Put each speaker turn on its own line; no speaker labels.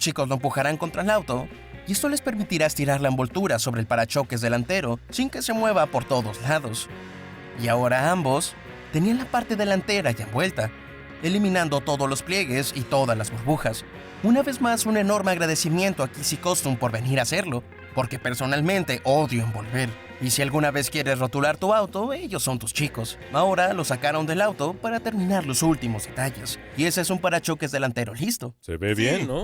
chicos lo empujarán contra el auto y esto les permitirá estirar la envoltura sobre el parachoques delantero sin que se mueva por todos lados. Y ahora ambos tenían la parte delantera ya envuelta, eliminando todos los pliegues y todas las burbujas. Una vez más, un enorme agradecimiento a Kissy Custom por venir a hacerlo, porque personalmente odio envolver. Y si alguna vez quieres rotular tu auto, ellos son tus chicos. Ahora lo sacaron del auto para terminar los últimos detalles. Y ese es un parachoques delantero listo.
Se ve bien, ¿no?